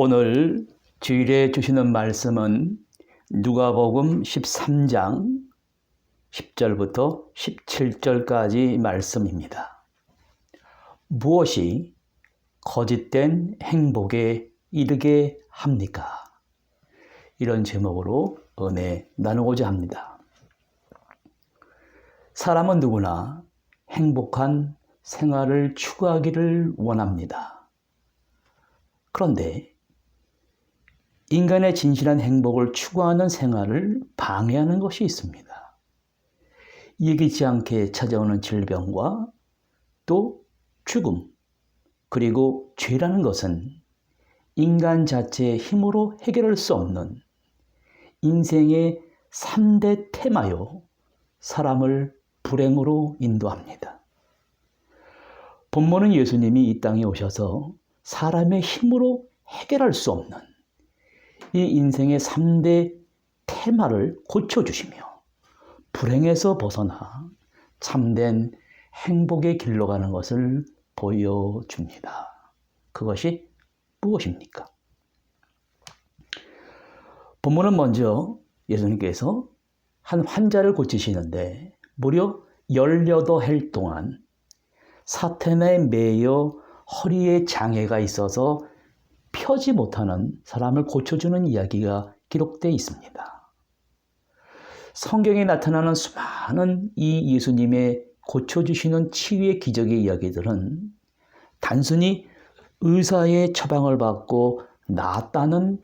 오늘 주일에 주시는 말씀은 누가복음 13장 10절부터 17절까지 말씀입니다. 무엇이 거짓된 행복에 이르게 합니까? 이런 제목으로 은혜 나누고자 합니다. 사람은 누구나 행복한 생활을 추구하기를 원합니다. 그런데 인간의 진실한 행복을 추구하는 생활을 방해하는 것이 있습니다. 예기치 않게 찾아오는 질병과 또 죽음, 그리고 죄라는 것은 인간 자체의 힘으로 해결할 수 없는 인생의 3대 테마요, 사람을 불행으로 인도합니다. 본문은 예수님이 이 땅에 오셔서 사람의 힘으로 해결할 수 없는 이 인생의 3대 테마를 고쳐주시며 불행에서 벗어나 참된 행복의 길로 가는 것을 보여줍니다. 그것이 무엇입니까? 본문은 먼저 예수님께서 한 환자를 고치시는데 무려 18해 동안 사탄에 매여 허리에 장애가 있어서 펴지 못하는 사람을 고쳐주는 이야기가 기록되어 있습니다. 성경에 나타나는 수많은 이 예수님의 고쳐주시는 치유의 기적의 이야기들은 단순히 의사의 처방을 받고 나았다는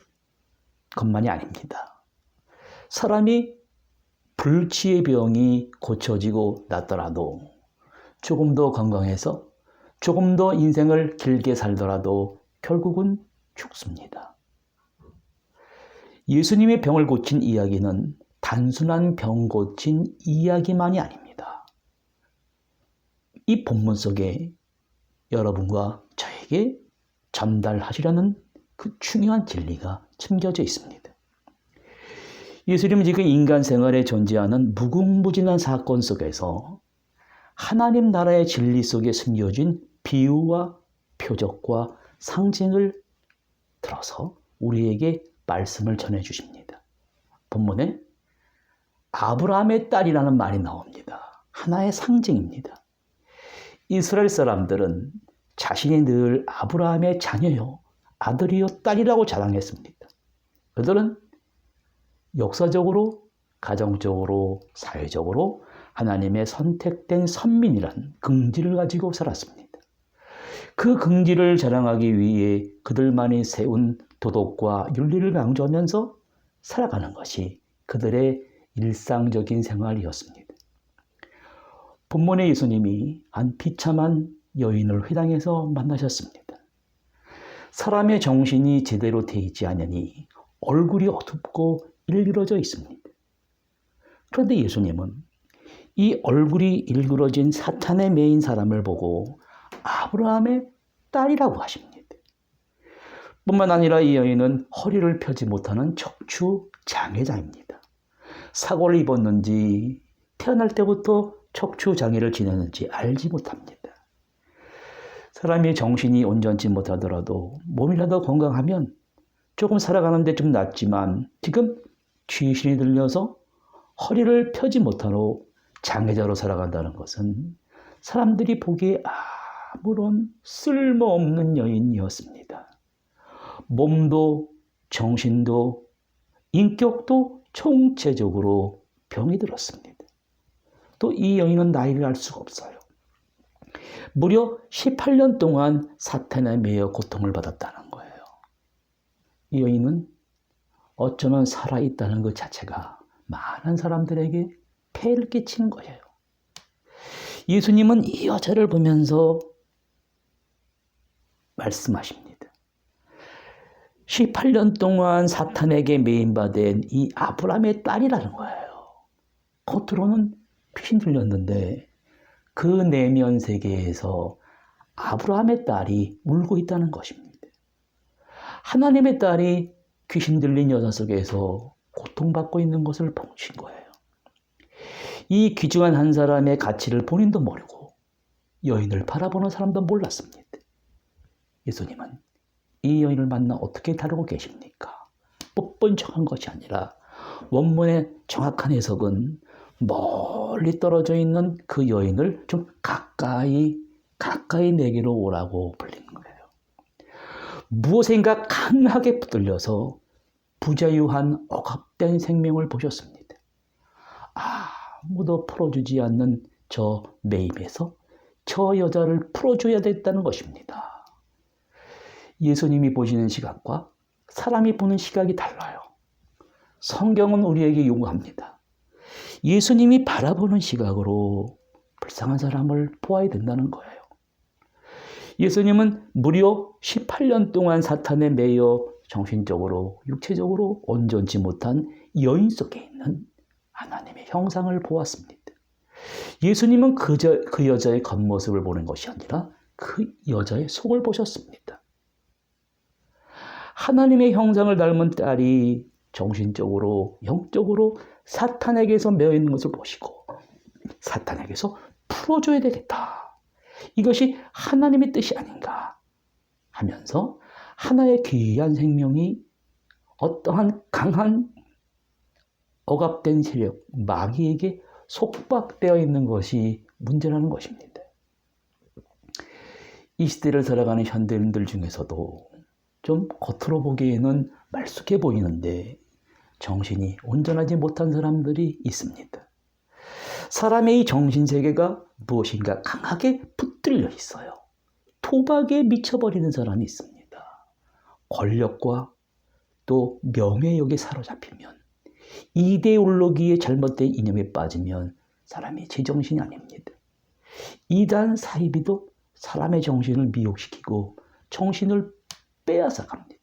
것만이 아닙니다. 사람이 불치의 병이 고쳐지고 낫더라도 조금 더 건강해서 조금 더 인생을 길게 살더라도 결국은 죽습니다. 예수님의 병을 고친 이야기는 단순한 병 고친 이야기만이 아닙니다. 이 본문 속에 여러분과 저에게 전달하시려는 그 중요한 진리가 숨겨져 있습니다. 예수님은 지금 인간 생활에 존재하는 무궁무진한 사건 속에서 하나님 나라의 진리 속에 숨겨진 비유와 표적과 상징을 들어서 우리에게 말씀을 전해주십니다. 본문에 아브라함의 딸이라는 말이 나옵니다. 하나의 상징입니다. 이스라엘 사람들은 자신이 늘 아브라함의 자녀요, 아들이요, 딸이라고 자랑했습니다. 그들은 역사적으로, 가정적으로, 사회적으로 하나님의 선택된 선민이란 긍지를 가지고 살았습니다. 그 긍지를 자랑하기 위해 그들만이 세운 도덕과 윤리를 강조하면서 살아가는 것이 그들의 일상적인 생활이었습니다. 본문의 예수님이 한 비참한 여인을 회당에서 만나셨습니다. 사람의 정신이 제대로 돼 있지 않으니 얼굴이 어둡고 일그러져 있습니다. 그런데 예수님은 이 얼굴이 일그러진 사탄에 매인 사람을 보고 아브라함의 딸이라고 하십니다. 뿐만 아니라 이 여인은 허리를 펴지 못하는 척추 장애자입니다. 사고를 입었는지 태어날 때부터 척추 장애를 지녔는지 알지 못합니다. 사람이 정신이 온전치 못하더라도 몸이라도 건강하면 조금 살아가는데 좀 낫지만 지금 귀신이 들려서 허리를 펴지 못하고 장애자로 살아간다는 것은 사람들이 보기에 아무런 쓸모없는 여인이었습니다. 몸도 정신도 인격도 총체적으로 병이 들었습니다. 또 이 여인은 나이를 알 수가 없어요. 무려 18년 동안 사탄에 매여 고통을 받았다는 거예요. 이 여인은 어쩌면 살아있다는 것 자체가 많은 사람들에게 폐해를 끼치는 거예요. 예수님은 이 여자를 보면서 말씀하십니다. 18년 동안 사탄에게 매인받은 이 아브라함의 딸이라는 거예요. 겉으로는 귀신 들렸는데 그 내면 세계에서 아브라함의 딸이 울고 있다는 것입니다. 하나님의 딸이 귀신 들린 여자 속에서 고통받고 있는 것을 보신 거예요. 이 귀중한 한 사람의 가치를 본인도 모르고 여인을 바라보는 사람도 몰랐습니다. 예수님은 이 여인을 만나 어떻게 다루고 계십니까? 뻔뻔청한 것이 아니라 원문의 정확한 해석은 멀리 떨어져 있는 그 여인을 좀 가까이 내게로 오라고 불리는 거예요. 무엇인가 강하게 붙들려서 부자유한 억압된 생명을 보셨습니다. 아무도 풀어주지 않는 저 매임에서 저 여자를 풀어줘야 됐다는 것입니다. 예수님이 보시는 시각과 사람이 보는 시각이 달라요. 성경은 우리에게 요구합니다. 예수님이 바라보는 시각으로 불쌍한 사람을 보아야 된다는 거예요. 예수님은 무려 18년 동안 사탄에 매여 정신적으로, 육체적으로 온전치 못한 여인 속에 있는 하나님의 형상을 보았습니다. 예수님은 그 여자의 겉모습을 보는 것이 아니라 그 여자의 속을 보셨습니다. 하나님의 형상을 닮은 딸이 정신적으로, 영적으로 사탄에게서 매여 있는 것을 보시고 사탄에게서 풀어줘야 되겠다. 이것이 하나님의 뜻이 아닌가 하면서 하나의 귀한 생명이 어떠한 강한 억압된 세력, 마귀에게 속박되어 있는 것이 문제라는 것입니다. 이 시대를 살아가는 현대인들 중에서도 좀 겉으로 보기에는 말쑥해 보이는데 정신이 온전하지 못한 사람들이 있습니다. 사람의 이 정신세계가 무엇인가 강하게 붙들려 있어요. 도박에 미쳐버리는 사람이 있습니다. 권력과 또 명예욕에 사로잡히면, 이데올로기의 잘못된 이념에 빠지면 사람이 제정신이 아닙니다. 이단 사이비도 사람의 정신을 미혹시키고 정신을 빼앗아 갑니다.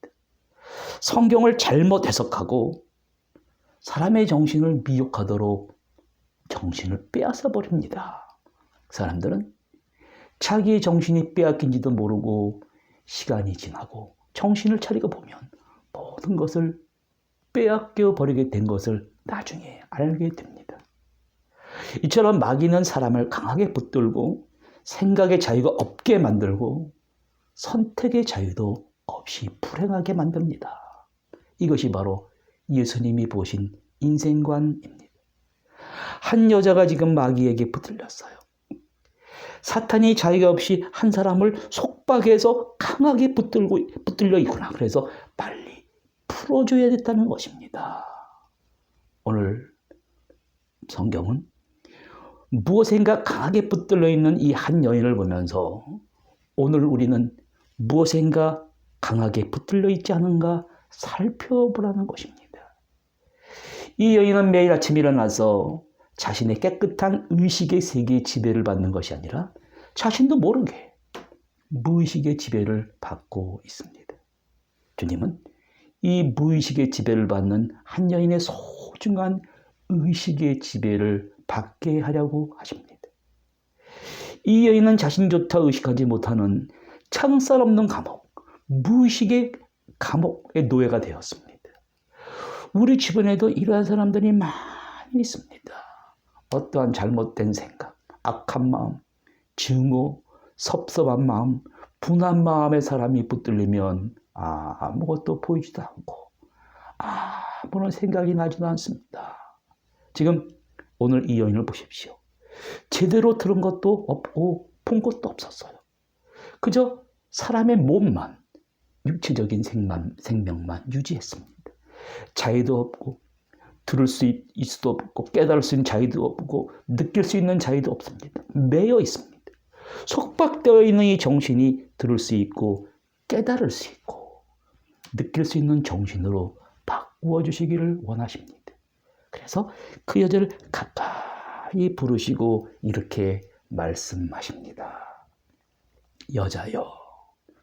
성경을 잘못 해석하고 사람의 정신을 미혹하도록 정신을 빼앗아 버립니다. 사람들은 자기의 정신이 빼앗긴지도 모르고 시간이 지나고 정신을 차리고 보면 모든 것을 빼앗겨 버리게 된 것을 나중에 알게 됩니다. 이처럼 마귀는 사람을 강하게 붙들고 생각의 자유가 없게 만들고 선택의 자유도 없이 불행하게 만듭니다. 이것이 바로 예수님이 보신 인생관입니다. 한 여자가 지금 마귀에게 붙들렸어요. 사탄이 자유가 없이 한 사람을 속박해서 강하게 붙들려 있구나. 그래서 빨리 풀어줘야 됐다는 것입니다. 오늘 성경은 무엇인가 강하게 붙들려 있는 이 한 여인을 보면서 오늘 우리는 무엇인가 강하게 붙들려 있지 않은가 살펴보라는 것입니다. 이 여인은 매일 아침 일어나서 자신의 깨끗한 의식의 세계의 지배를 받는 것이 아니라 자신도 모르게 무의식의 지배를 받고 있습니다. 주님은 이 무의식의 지배를 받는 한 여인의 소중한 의식의 지배를 받게 하려고 하십니다. 이 여인은 자신조차 의식하지 못하는 창살 없는 감옥, 무의식의 감옥의 노예가 되었습니다. 우리 주변에도 이러한 사람들이 많이 있습니다. 어떠한 잘못된 생각, 악한 마음, 증오, 섭섭한 마음, 분한 마음의 사람이 붙들리면 아무것도 보이지도 않고 아무런 생각이 나지도 않습니다. 지금 오늘 이 여인을 보십시오. 제대로 들은 것도 없고 본 것도 없었어요. 그저 사람의 몸만, 육체적인 생명만 유지했습니다. 자유도 없고 들을 수 있을 수도 없고 깨달을 수 있는 자유도 없고 느낄 수 있는 자유도 없습니다. 매여 있습니다. 속박되어 있는 이 정신이 들을 수 있고 깨달을 수 있고 느낄 수 있는 정신으로 바꾸어 주시기를 원하십니다. 그래서 그 여자를 가까이 부르시고 이렇게 말씀하십니다. 여자여,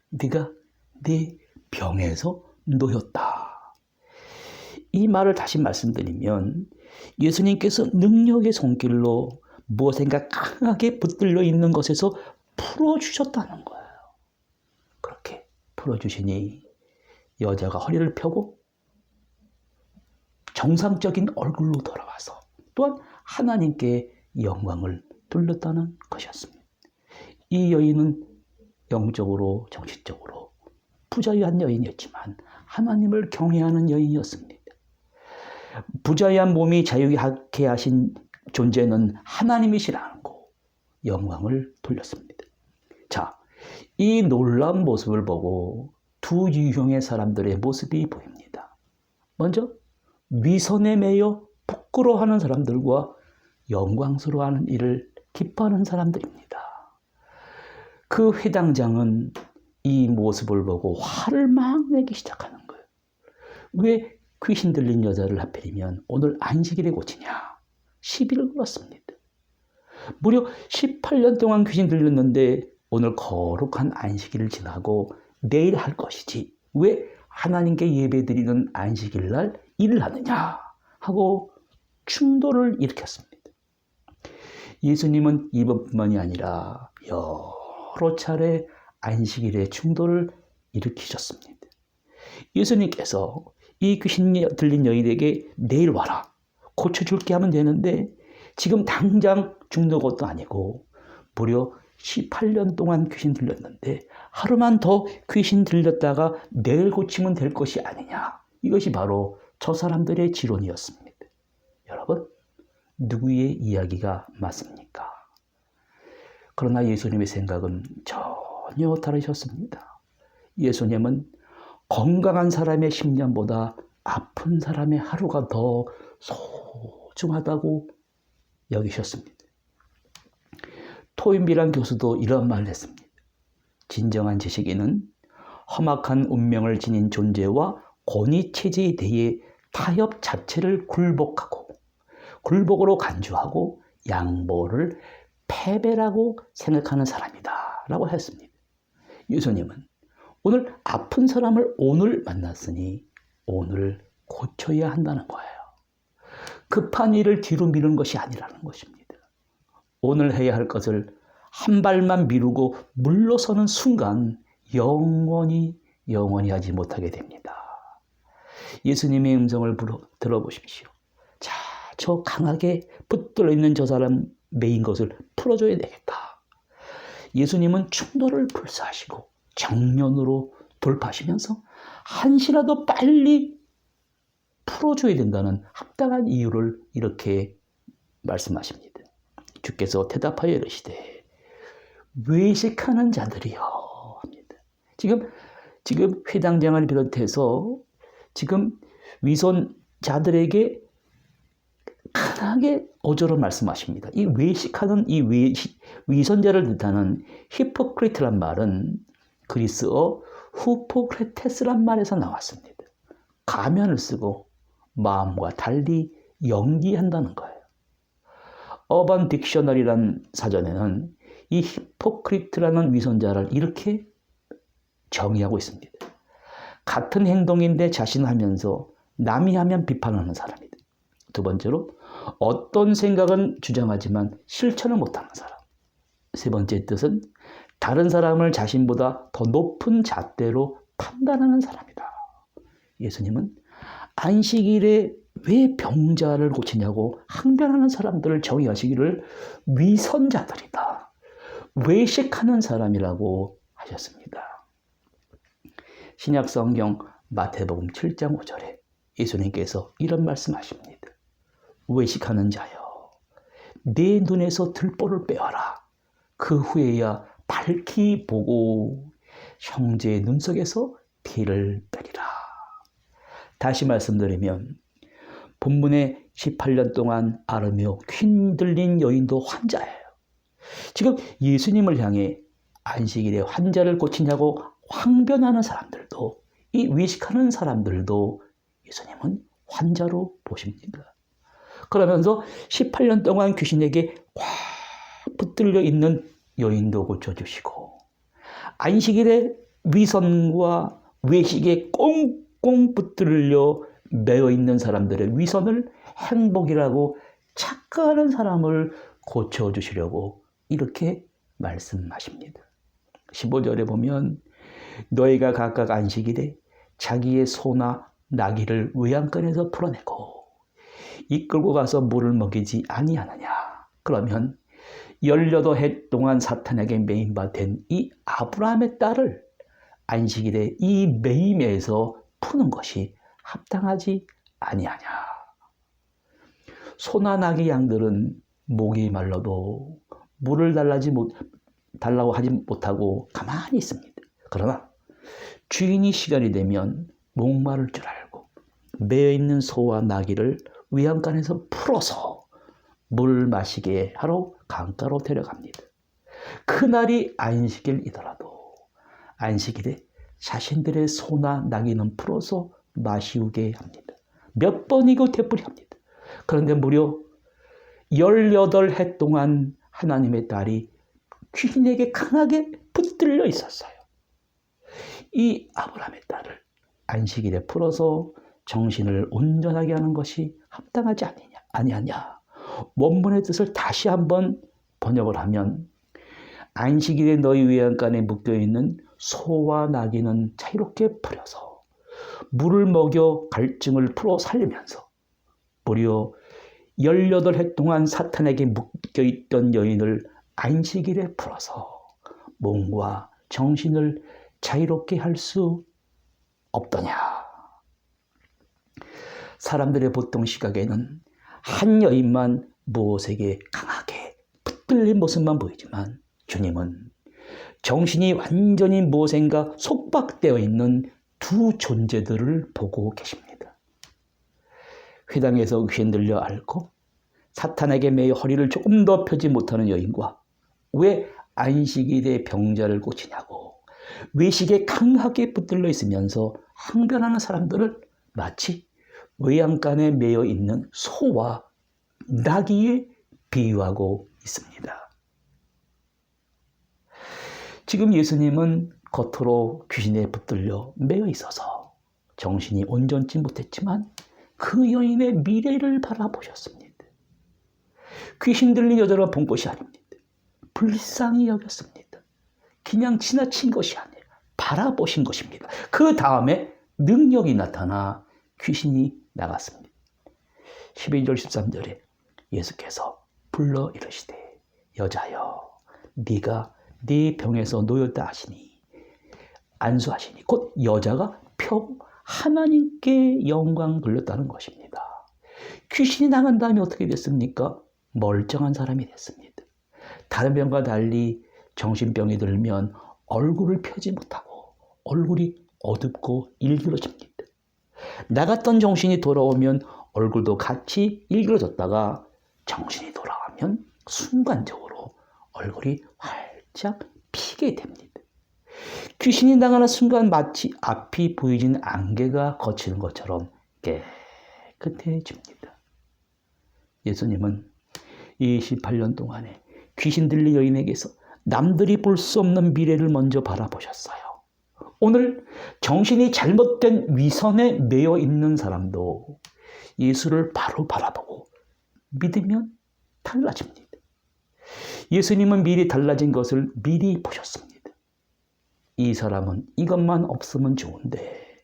네가 네 병에서 놓였다. 이 말을 다시 말씀드리면 예수님께서 능력의 손길로 무엇인가 강하게 붙들려 있는 것에서 풀어주셨다는 거예요. 그렇게 풀어주시니 여자가 허리를 펴고 정상적인 얼굴로 돌아와서 또한 하나님께 영광을 돌렸다는 것이었습니다. 이 여인은 영적으로 정신적으로 부자유한 여인이었지만 하나님을 경외하는 여인이었습니다. 부자유한 몸이 자유하게 하신 존재는 하나님이시라는 거 영광을 돌렸습니다. 자, 이 놀라운 모습을 보고 두 유형의 사람들의 모습이 보입니다. 먼저 위선에 매여 부끄러워하는 사람들과 영광스러워하는 일을 기뻐하는 사람들입니다. 그 회당장은 이 모습을 보고 화를 막 내기 시작하는 거예요. 왜 귀신 들린 여자를 하필이면 오늘 안식일에 고치냐? 시비를 걸었습니다. 무려 18년 동안 귀신 들렸는데 오늘 거룩한 안식일을 지나고 내일 할 것이지 왜 하나님께 예배드리는 안식일 날 일을 하느냐 하고 충돌을 일으켰습니다. 예수님은 이번뿐만이 아니라 여러 차례 안식일에 충돌을 일으키셨습니다. 예수님께서 이 귀신 들린 여인에게 내일 와라 고쳐줄게 하면 되는데 지금 당장 죽는 것도 아니고 무려 18년 동안 귀신 들렸는데 하루만 더 귀신 들렸다가 내일 고치면 될 것이 아니냐. 이것이 바로 저 사람들의 지론이었습니다. 여러분, 누구의 이야기가 맞습니까? 그러나 예수님의 생각은 전혀 다르셨습니다. 예수님은 건강한 사람의 10년보다 아픈 사람의 하루가 더 소중하다고 여기셨습니다. 토인비란 교수도 이런 말을 했습니다. 진정한 지식인은 험악한 운명을 지닌 존재와 권위체제에 대해 타협 자체를 굴복으로 간주하고 양보를 패배라고 생각하는 사람이다 라고 했습니다. 예수님은 오늘 아픈 사람을 오늘 만났으니 오늘 고쳐야 한다는 거예요. 급한 일을 뒤로 미루는 것이 아니라는 것입니다. 오늘 해야 할 것을 한 발만 미루고 물러서는 순간 영원히 하지 못하게 됩니다. 예수님의 음성을 들어보십시오. 자, 저 강하게 붙들어 있는 저 사람 매인 것을 풀어줘야 되겠다. 예수님은 충돌을 불사하시고 정면으로 돌파하시면서 한시라도 빨리 풀어줘야 된다는 합당한 이유를 이렇게 말씀하십니다. 주께서 대답하여 이르시되 외식하는 자들이여 합니다. 지금 회당장을 비롯해서 지금 위선자들에게 강하게 어조로 말씀하십니다. 이 외식하는 이 위선자를 뜻하는 히포크리트란 말은 그리스어 후포크레테스란 말에서 나왔습니다. 가면을 쓰고 마음과 달리 연기한다는 거예요. 어반 딕셔너리란 사전에는 이 히포크리트라는 위선자를 이렇게 정의하고 있습니다. 같은 행동인데 자신하면서 남이 하면 비판하는 사람이다. 두 번째로 어떤 생각은 주장하지만 실천을 못하는 사람. 세 번째 뜻은 다른 사람을 자신보다 더 높은 잣대로 판단하는 사람이다. 예수님은 안식일에 왜 병자를 고치냐고 항변하는 사람들을 정의하시기를 위선자들이다. 외식하는 사람이라고 하셨습니다. 신약성경 마태복음 7장 5절에 예수님께서 이런 말씀하십니다. 외식하는 자여, 내 눈에서 들보를 빼어라. 그 후에야 밝히 보고 형제의 눈속에서 피를 빼리라. 다시 말씀드리면 본문에 18년 동안 앓으며 귀신 들린 여인도 환자예요. 지금 예수님을 향해 안식일에 환자를 고치냐고 항변하는 사람들도 이 외식하는 사람들도 예수님은 환자로 보십니다. 그러면서 18년 동안 귀신에게 꽉 붙들려 있는 여인도 고쳐주시고 안식일에 위선과 외식에 꽁꽁 붙들려 매여 있는 사람들의 위선을 행복이라고 착각하는 사람을 고쳐주시려고 이렇게 말씀하십니다. 15절에 보면 너희가 각각 안식일에 자기의 소나 나귀를 외양간에서 풀어내고 이끌고 가서 물을 먹이지 아니하느냐. 그러면 18해 동안 사탄에게 매인바 된 이 아브라함의 딸을 안식일에 이 매임에서 푸는 것이 합당하지 아니하냐. 소나 나귀 양들은 목이 말라도 물을 달라고 하지 못하고 가만히 있습니다. 그러나 주인이 시간이 되면 목마를 줄 알고 매여있는 소와 나귀를 외양간에서 풀어서 물 마시게 하러 강가로 데려갑니다. 그날이 안식일이더라도 안식일에 자신들의 소나 나귀는 풀어서 마시우게 합니다. 몇 번이고 되풀이합니다. 그런데 무려 18해 동안 하나님의 딸이 귀신에게 강하게 붙들려 있었어요. 이 아브라함의 딸을 안식일에 풀어서 정신을 온전하게 하는 것이 합당하지 아니하냐. 원문의 뜻을 다시 한번 번역을 하면 안식일에 너희 외양간에 묶여있는 소와 나귀는 자유롭게 풀어서 물을 먹여 갈증을 풀어 살리면서 무려 18해 동안 사탄에게 묶여있던 여인을 안식일에 풀어서 몸과 정신을 자유롭게 할 수 없더냐. 사람들의 보통 시각에는 한 여인만 무엇에게 강하게 붙들린 모습만 보이지만 주님은 정신이 완전히 무엇인가 속박되어 있는 두 존재들을 보고 계십니다. 회당에서 귀신 들려 앓고 사탄에게 매여 허리를 조금 더 펴지 못하는 여인과 왜 안식일에 병자를 고치냐고 외식에 강하게 붙들려 있으면서 항변하는 사람들을 마치 외양간에 매여 있는 소와 나귀에 비유하고 있습니다. 지금 예수님은 겉으로 귀신에 붙들려 매여 있어서 정신이 온전치 못했지만 그 여인의 미래를 바라보셨습니다. 귀신 들린 여자를 본 것이 아닙니다. 불쌍히 여겼습니다. 그냥 지나친 것이 아니에요. 바라보신 것입니다. 그 다음에 능력이 나타나 귀신이 나갔습니다. 12절 13절에 예수께서 불러 이르시되 여자여 네가 네 병에서 놓였다 하시니 안수하시니 곧 여자가 펴고 하나님께 영광 돌렸다는 것입니다. 귀신이 나간 다음에 어떻게 됐습니까? 멀쩡한 사람이 됐습니다. 다른 병과 달리 정신병이 들면 얼굴을 펴지 못하고 얼굴이 어둡고 일그러집니다. 나갔던 정신이 돌아오면 얼굴도 같이 일그러졌다가 정신이 돌아가면 순간적으로 얼굴이 활짝 피게 됩니다. 귀신이 나가는 순간 마치 앞이 보이진 안개가 거치는 것처럼 깨끗해집니다. 예수님은 28년 동안에 귀신 들린 여인에게서 남들이 볼 수 없는 미래를 먼저 바라보셨어요. 오늘 정신이 잘못된 위선에 매여 있는 사람도 예수를 바로 바라보고 믿으면 달라집니다. 예수님은 미리 달라진 것을 미리 보셨습니다. 이 사람은 이것만 없으면 좋은데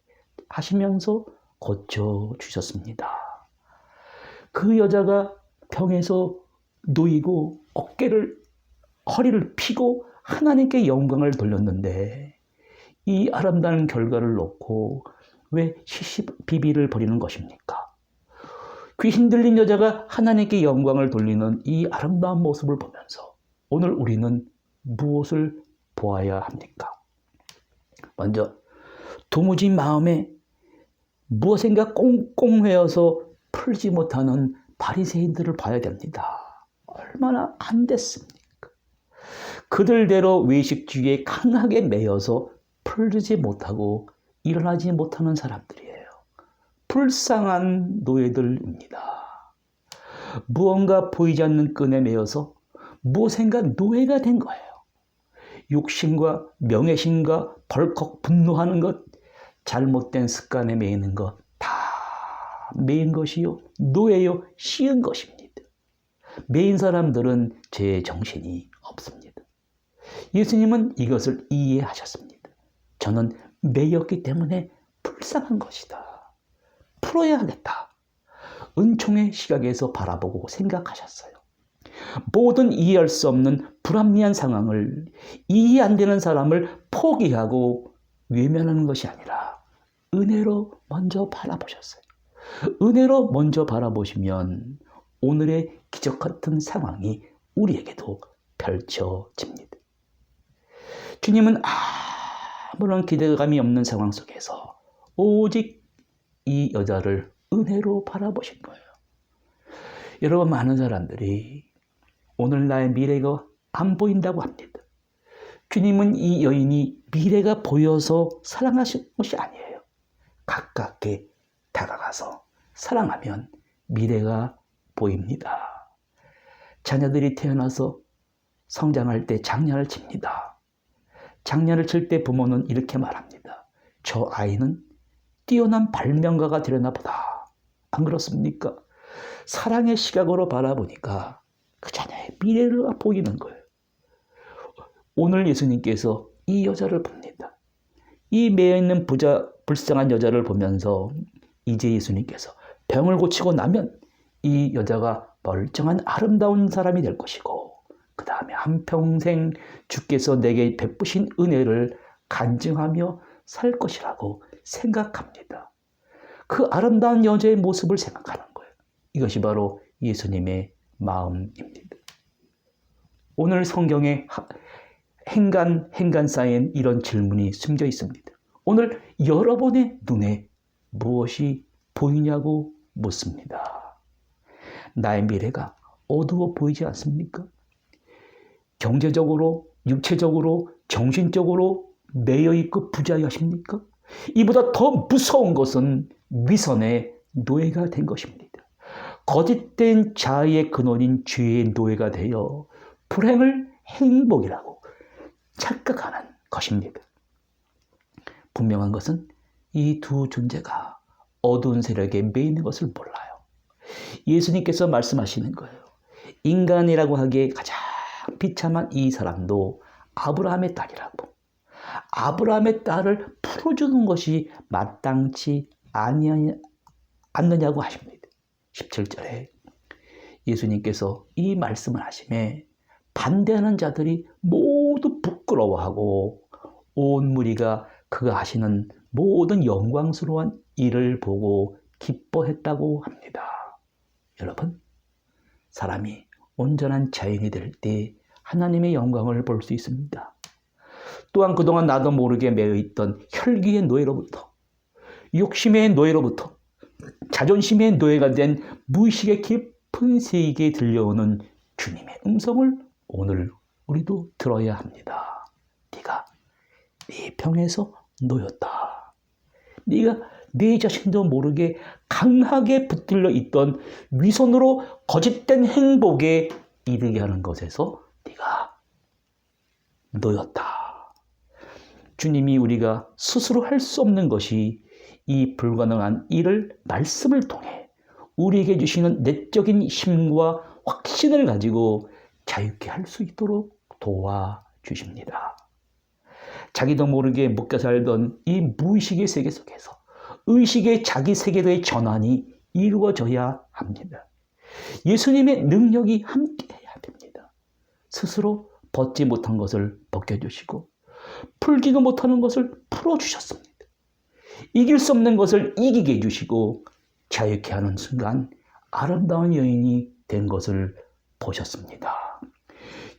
하시면서 고쳐주셨습니다. 그 여자가 병에서 놓이고 허리를 펴고 하나님께 영광을 돌렸는데 이 아름다운 결과를 놓고 왜 시시비비를 벌이는 것입니까? 귀신 들린 여자가 하나님께 영광을 돌리는 이 아름다운 모습을 보면서 오늘 우리는 무엇을 보아야 합니까? 먼저 도무지 마음에 무엇인가 꽁꽁 회어서 풀지 못하는 바리새인들을 봐야 됩니다. 얼마나 안 됐습니까? 그들대로 외식주의에 강하게 매여서 풀지 못하고 일어나지 못하는 사람들이에요. 불쌍한 노예들입니다. 무언가 보이지 않는 끈에 매여서 무엇인가 노예가 된 거예요. 욕심과 명예심과 벌컥 분노하는 것, 잘못된 습관에 매이는 것, 다 매인 것이요, 노예요, 씌은 것입니다. 매인 사람들은 제 정신이 없습니다. 예수님은 이것을 이해하셨습니다. 저는 매였기 때문에 불쌍한 것이다. 풀어야 하겠다. 은총의 시각에서 바라보고 생각하셨어요. 모든 이해할 수 없는 불합리한 상황을 이해 안 되는 사람을 포기하고 외면하는 것이 아니라 은혜로 먼저 바라보셨어요. 은혜로 먼저 바라보시면 오늘의 기적 같은 상황이 우리에게도 펼쳐집니다. 주님은 아무런 기대감이 없는 상황 속에서 오직 이 여자를 은혜로 바라보신 거예요. 여러분, 많은 사람들이 오늘 나의 미래가 안 보인다고 합니다. 주님은 이 여인이 미래가 보여서 사랑하신 것이 아니에요. 가깝게 다가가서 사랑하면 미래가 보입니다. 자녀들이 태어나서 성장할 때 장난을 칩니다. 장난을 칠 때 부모는 이렇게 말합니다. 저 아이는 뛰어난 발명가가 되려나 보다. 안 그렇습니까? 사랑의 시각으로 바라보니까 그 자녀의 미래가 보이는 거예요. 오늘 예수님께서 이 여자를 봅니다. 이 매여있는 불쌍한 여자를 보면서 이제 예수님께서 병을 고치고 나면 이 여자가 멀쩡한 아름다운 사람이 될 것이고 그 다음에 한평생 주께서 내게 베푸신 은혜를 간증하며 살 것이라고 생각합니다. 그 아름다운 여자의 모습을 생각하는 거예요. 이것이 바로 예수님의 마음입니다. 오늘 성경에 행간 쌓인 이런 질문이 숨겨 있습니다. 오늘 여러분의 눈에 무엇이 보이냐고 묻습니다. 나의 미래가 어두워 보이지 않습니까? 경제적으로, 육체적으로, 정신적으로 매여있고 부자여십니까? 이보다 더 무서운 것은 위선의 노예가 된 것입니다. 거짓된 자아의 근원인 죄의 노예가 되어 불행을 행복이라고 착각하는 것입니다. 분명한 것은 이 두 존재가 어두운 세력에 매이는 것을 몰라요. 예수님께서 말씀하시는 거예요. 인간이라고 하기에 가장 비참한 이 사람도 아브라함의 딸이라고. 아브라함의 딸을 풀어주는 것이 마땅치 않느냐고 하십니다. 17절에 예수님께서 이 말씀을 하심에 반대하는 자들이 모두 부끄러워하고 온 무리가 그가 하시는 모든 영광스러운 일을 보고 기뻐했다고 합니다. 여러분, 사람이 온전한 자연이 될 때 하나님의 영광을 볼 수 있습니다. 또한 그동안 나도 모르게 매여있던 혈기의 노예로부터, 욕심의 노예로부터, 자존심의 노예가 된 무의식의 깊은 세계에 들려오는 주님의 음성을 오늘 우리도 들어야 합니다. 네가 네 병에서 놓였다. 네가 네 자신도 모르게 강하게 붙들려 있던 위선으로 거짓된 행복에 이르게 하는 것에서 네가 놓였다. 주님이 우리가 스스로 할 수 없는 것이 이 불가능한 일을 말씀을 통해 우리에게 주시는 내적인 힘과 확신을 가지고 자유케 할 수 있도록 도와주십니다. 자기도 모르게 묶여 살던 이 무의식의 세계 속에서 의식의 자기 세계로의 전환이 이루어져야 합니다. 예수님의 능력이 함께해야 됩니다. 스스로 벗지 못한 것을 벗겨주시고 풀지도 못하는 것을 풀어주셨습니다. 이길 수 없는 것을 이기게 해주시고 자유케 하는 순간 아름다운 여인이 된 것을 보셨습니다.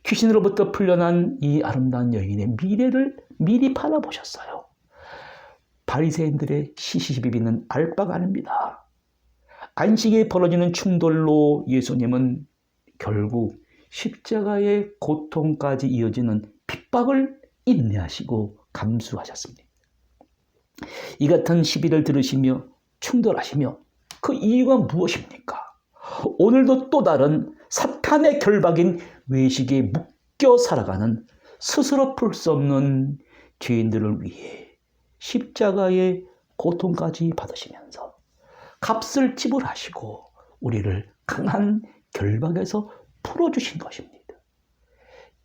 귀신으로부터 풀려난 이 아름다운 여인의 미래를 미리 바라보셨어요. 바리새인들의 시시비비는 알 바가 아닙니다. 안식에 벌어지는 충돌로 예수님은 결국 십자가의 고통까지 이어지는 핍박을 인내하시고 감수하셨습니다. 이 같은 시비를 들으시며 충돌하시며 그 이유가 무엇입니까? 오늘도 또 다른 사탄의 결박인 외식에 묶여 살아가는 스스로 풀 수 없는 죄인들을 위해 십자가의 고통까지 받으시면서 값을 지불하시고 우리를 강한 결박에서 풀어주신 것입니다.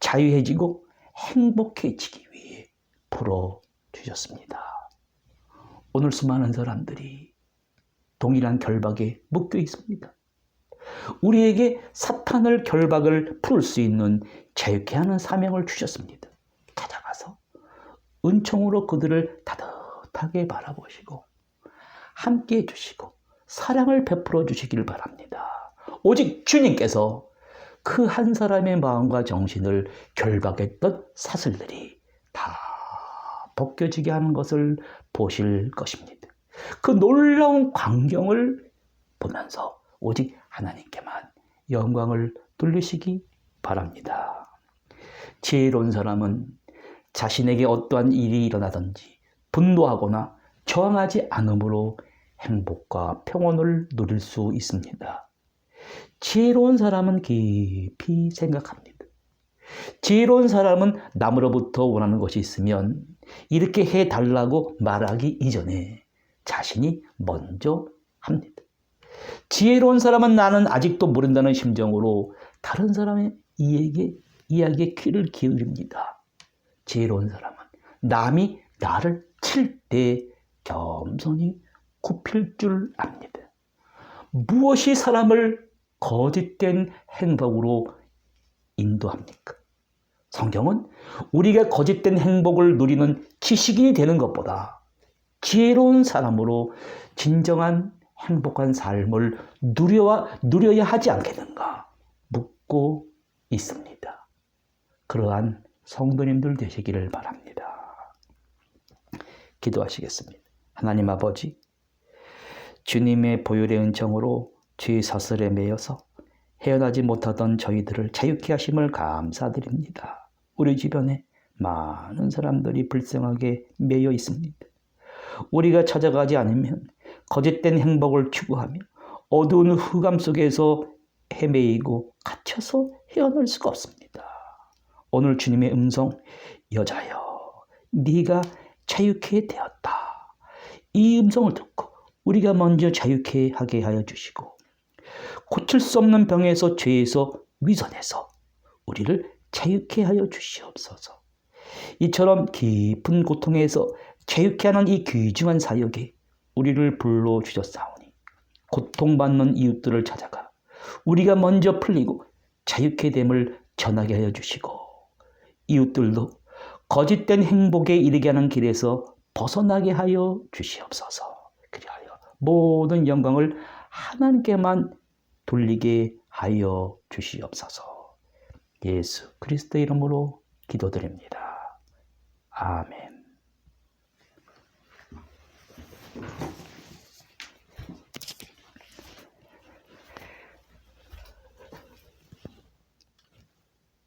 자유해지고 행복해지기 위해 풀어주셨습니다. 오늘 수많은 사람들이 동일한 결박에 묶여 있습니다. 우리에게 사탄을 결박을 풀 수 있는 자유케 하는 사명을 주셨습니다. 찾아가서 은총으로 그들을 따뜻하게 바라보시고 함께 해주시고 사랑을 베풀어 주시기를 바랍니다. 오직 주님께서 그 한 사람의 마음과 정신을 결박했던 사슬들이 다 벗겨지게 하는 것을 보실 것입니다. 그 놀라운 광경을 보면서 오직 하나님께만 영광을 돌리시기 바랍니다. 지혜로운 사람은 자신에게 어떠한 일이 일어나든지 분노하거나 저항하지 않음으로 행복과 평온을 누릴 수 있습니다. 지혜로운 사람은 깊이 생각합니다. 지혜로운 사람은 남으로부터 원하는 것이 있으면 이렇게 해달라고 말하기 이전에 자신이 먼저 합니다. 지혜로운 사람은 나는 아직도 모른다는 심정으로 다른 사람의 이야기에 귀를 기울입니다. 지혜로운 사람은 남이 나를 칠 때 겸손히 굽힐 줄 압니다. 무엇이 사람을 거짓된 행복으로 인도합니까? 성경은 우리가 거짓된 행복을 누리는 지식인이 되는 것보다 지혜로운 사람으로 진정한 행복한 삶을 누려야 하지 않겠는가 묻고 있습니다. 그러한 성도님들 되시기를 바랍니다. 기도하시겠습니다. 하나님 아버지, 주님의 보혈의 은총으로 죄 사슬에 매여서 헤어나지 못하던 저희들을 자유케 하심을 감사드립니다. 우리 주변에 많은 사람들이 불쌍하게 매여 있습니다. 우리가 찾아가지 않으면 거짓된 행복을 추구하며 어두운 흑암 속에서 헤매이고 갇혀서 헤어날 수가 없습니다. 오늘 주님의 음성, 여자여, 네가 자유케 되었다. 이 음성을 듣고 우리가 먼저 자유케 하게 하여 주시고 고칠 수 없는 병에서 죄에서 위선해서 우리를 자유케 하여 주시옵소서. 이처럼 깊은 고통에서 자유케 하는 이 귀중한 사역에 우리를 불러주셨사오니 고통받는 이웃들을 찾아가 우리가 먼저 풀리고 자유케 됨을 전하게 하여 주시고 이웃들도 거짓된 행복에 이르게 하는 길에서 벗어나게 하여 주시옵소서. 그리하여 모든 영광을 하나님께만 돌리게 하여 주시옵소서. 예수 그리스도의 이름으로 기도드립니다. 아멘.